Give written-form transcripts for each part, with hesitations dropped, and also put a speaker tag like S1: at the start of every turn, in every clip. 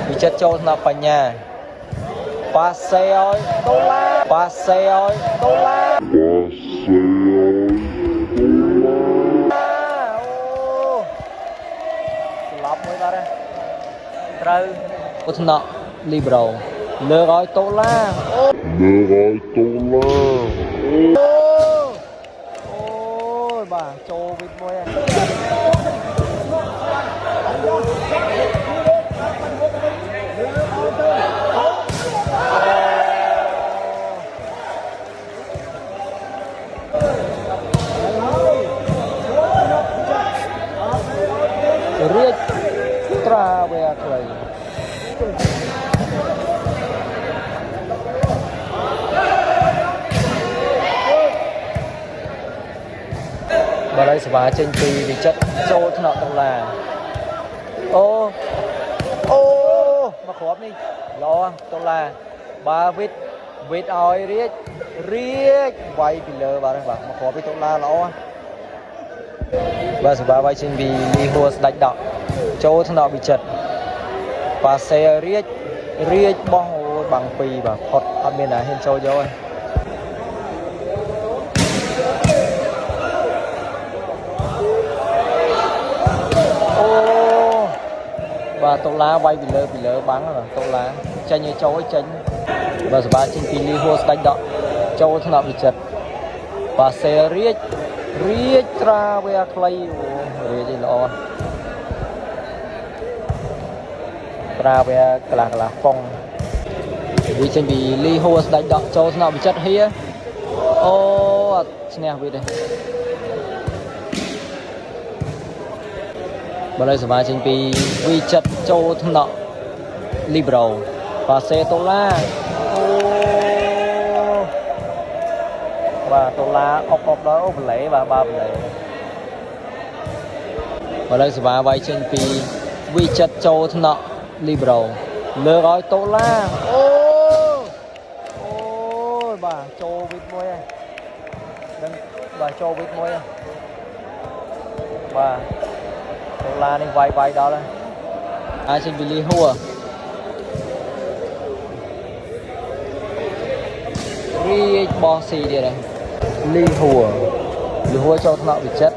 S1: bị chất trâu nó phải nhà ba xe ơi đô la ba xe ơi đô la lọc mới ra đây trời ô nó libro lừa gọi đô la ôi bà trâu vịt môi riết tra về cười bà đây sẽ trên tì vì chất trâu thân nọ tổng là ô mà khó đi lo tổng là ba vít vít oi riết quay bị lơ bà đây bà mà khó với tổng là lo và sẽ vai trên vì đi hùa đánh đọ trâu thân nọ bị chật và xe riết bong bằng pì và phật ở bên này hình trâu rồi và tổ lá quay bị lơ bắn rồi tổ lá tranh như trâu ấy tranh và số 3 trên pin li hô đánh đọ trâu thân nọ bị chật và xe riết ra về clay rồi gì lo ra về là phong vì trên bị li hô đánh đọ trâu thân nọ bị chật hia ô nè về đây bà đây sẽ vào trên vi chất châu thân nọ libro và xe tô la và tô la ốc đó ốc lấy và ba lấy và đây sẽ vào vai trên vi chất châu thân nọ libro lừa gói tô la ôi bà châu vịt môi bà châu vịt môi bà đô la đi vay đó đây ai xin bị li hùa ri bossy đi đây li hùa cho nó bị chất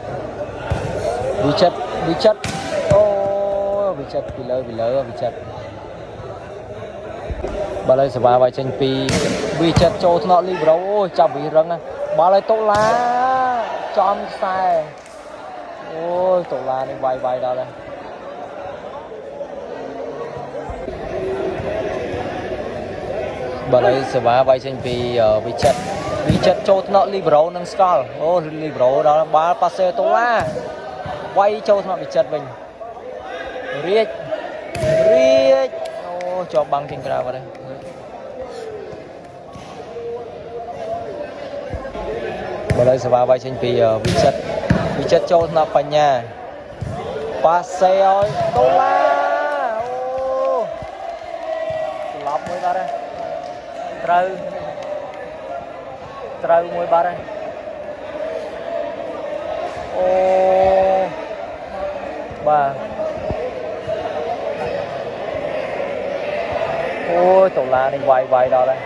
S1: ô bị chất bị lỡ bị chất bà đây sẽ vào vài chân bị chất cho nó li bro ôi chào bị răng này bà lấy tô la cho sai ôi tổ la đi vay đó đây bà đây sẽ vay trên vì chất cho nó libro nâng skull ô libro đó ba passe tổ la quay cho nó bị chất mình riết ô cho băng trên vào đây bà đây sẽ vay trên vì chất cho nó phải nhà ba xe ơi đô la lọc mới ra đây trâu mới ba đây ô bà ôi tổ la đi vay đó đây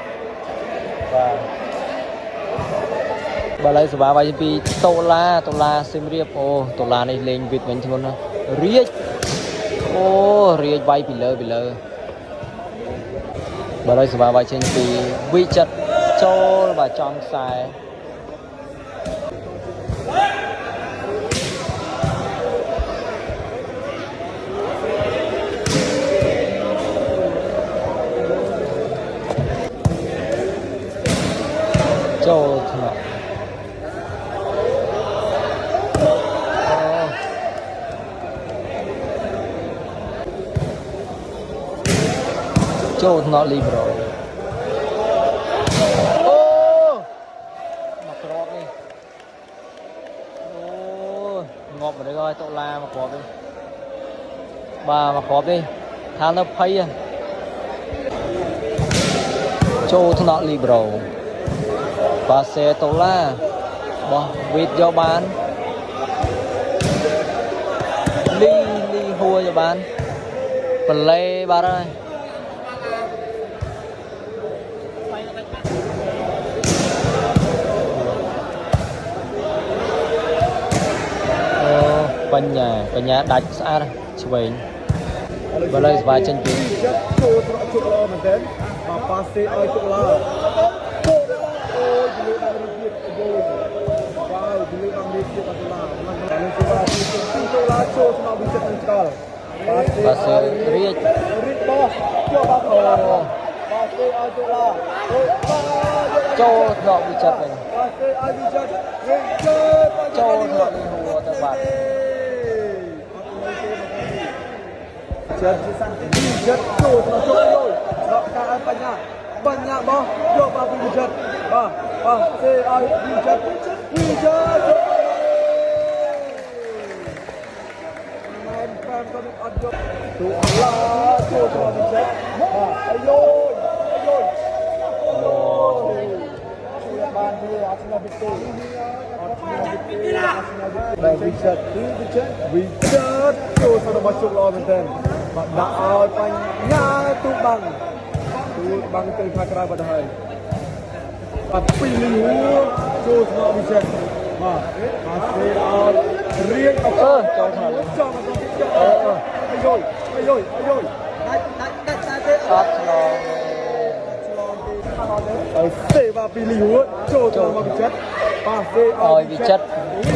S1: và bà lấy số 3 vay vì tổ la sim riệp ô tổ la này lên vịt mình luôn riết vay bị lơ bà lấy số 3 vay trên vì chật cho bà trong xài cho nó libro mặc rộp đi ngọt vào đây coi tổ la mặc rộp đi bà mặc rộp đi than nó phay à cho nó libro và xe tổ la bỏ vịt cho bán li hua cho bán phần lê bà ơi បញ្ញាដាច់ស្អាតឆ្វេងបើលើស្វាចេញពី
S2: ចូលត្រកជុកល្អមែនទេមកប៉ាសេឲ្យជុកឡាអូយលើដល់រៀបយូរវ៉ាវលើដល់រៀបទៀតអត់ឡាមិនបានសេវាពីជុកឡាចូលស្នងវិចិត្រនឹងឆ្កល់
S1: ប៉ាសេរៀច
S2: បោះចូលបាត់អូប៉ាសេឲ្យជុកឡា
S1: ចូលថ្នាក់វិចិត្រវិញ
S2: ប៉ាសេឲ្យវិចិត្រ
S1: ចូលថ្នាក់នេះហួរទៅបាត់
S2: ចិត្តចិត្តចូលទៅចូលយល់រកការបញ្ញាបោះយកមកពីចិត្តបាទសេឲ្យពីចិត្តមែនប្រែក៏អត់យកទូឡាចូលទៅពីចិត្តបាទអាយជួយបានទេអត់ស្នាពីទូអត់ស្នាពីទីឡាបាទពីចិត្តចូលទៅរបស់ជុកល្អមែនទែនបាទដាក់ឲ្យបញ្ញាទូបាំងទៅខាងក្រៅបាត់ហើយបាទពីលីហួរចូលថ្នាក់វិចិត្របាទអាសេឲ្យរៀងអើ
S1: ចូលថ្នាក់
S2: ចូលមកអាយដាច់ទេ
S1: អត់ឆ្លង
S2: ហើយសេបាទពីលីហួរចូលមកវិចិត្របាទសេ
S1: ឲ្យវិចិត្រ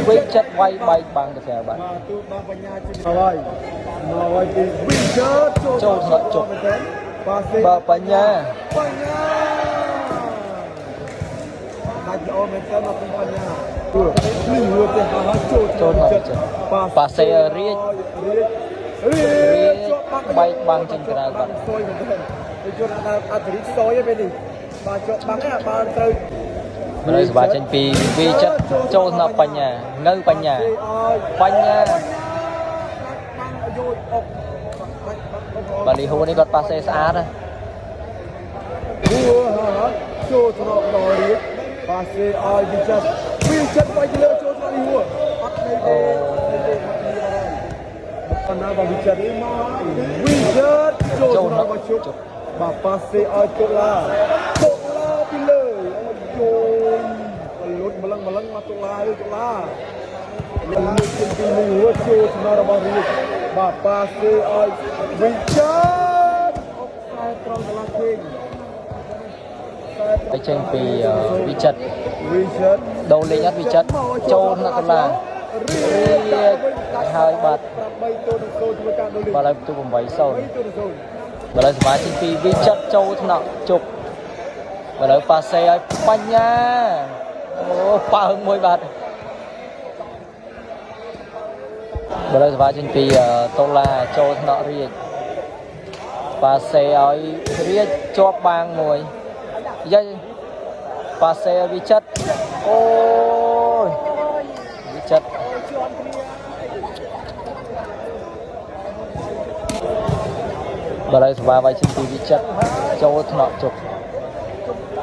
S1: វាយបែកបាំងទៅក្រៅបាទ
S2: ទូបាំងបញ្ញាជិះហើយពីវិចិត្រ
S1: ចូលថ្នាក់ជុកបាទបញ្ញា
S2: ដាច់ល្អមែនតើមកពីបញ្ញាលីហួរទៅហើយចូល
S1: ថ្នាក់ចិត្តប៉ាសេរៀចបែកបាំងចេញក្រៅបាទ
S2: សួយមែនទេយល់ដល់អត់រីកសួយទេនេះបាទជាប់បាំងហ្នឹងបានត្រូវ
S1: មិនឲ្យស្វាចេញពីវិចិត្រចូលថ្នាក់បញ្ញានៅបញ្ញាបាទលីហួរនេះគាត់ប៉ាសេស្អាតណា
S2: ចូលត្រកដល់រៀបប៉ាសេឲ្យវិចិត្របាយលើចូលត្រកលីហួរអត់នៅទេបណ្ណារបស់វិចិត្រនេះមកវិចិត្រចូលត្រកមកជុកបាទប៉ាសេឲ្យជុកឡាពីលើអូយលុតម្លឹងមកជុកឡាលើជពីលីហួរចូលថ្នាក់របស់រៀបបាទប៉ាសេឲ្យវិចិត្រអុកខ្សែត្រង់កន្លះពេក
S1: ไปចេញពីវិចិត្រដូរលេងអត់វិចិត្រចូលថ្នាក់កន្លះរៀបហើយបាត់បាល់ឲ្យទូ8-0បាល់ឲ្យសមាជិកពីវិចិត្រចូលថ្នាក់ជប់បាល់ឲ្យប៉ាសេឲ្យបញ្ញាអូប៉ើងមួយបាត់បាល់ឲ្យសមាជិកពីតូឡាចូលថ្នាក់រៀបប៉ាសេឲ្យរៀបជាប់បាងមួយយាយប៉ាសេវិចិត្រអូយវិចិត្របាល់ឲ្យស្វាវាយចេញពីវិចិត្រចូលថ្នាក់ជប់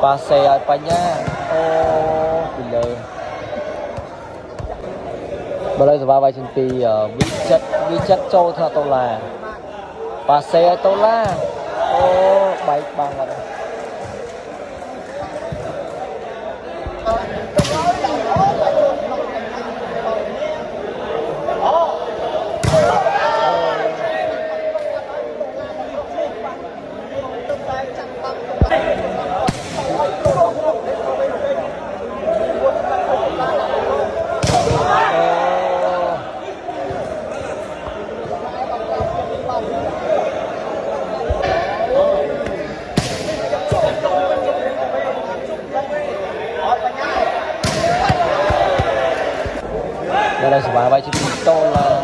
S1: ប៉ាសេឲ្យបញ្ញាអូពីលើបាល់ឲ្យស្វាវាយចេញពីវិចិត្រចូលថ្នាក់តូឡាប៉ាសេឲ្យតូឡាអូបែកបាំងអត់Đây là bài chữ to là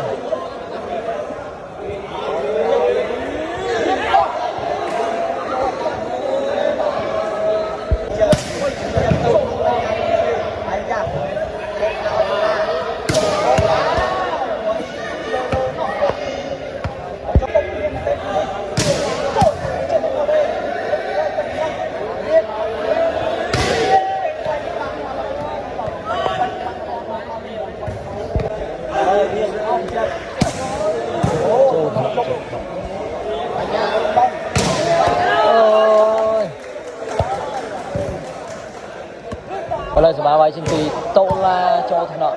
S1: Bây giờ bài trên thì tô la cho thằng nọ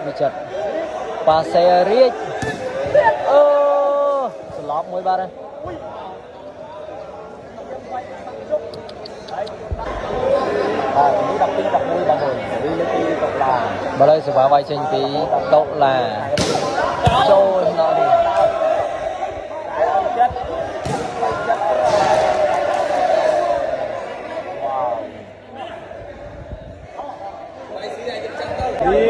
S1: bị chật và xe riết สล็อปมวยบ้านเลย
S2: นี้ดับปิ้งดับมวยบางคนดีเลยตีตกลา
S1: มาเลยสบายไวเชนปีโตลาโจนนอดี
S2: ดี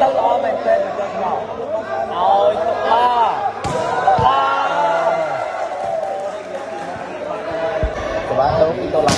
S2: ต้องรอแมนเชสเตอร์เอาตกลา
S1: สบายโตปีโตลา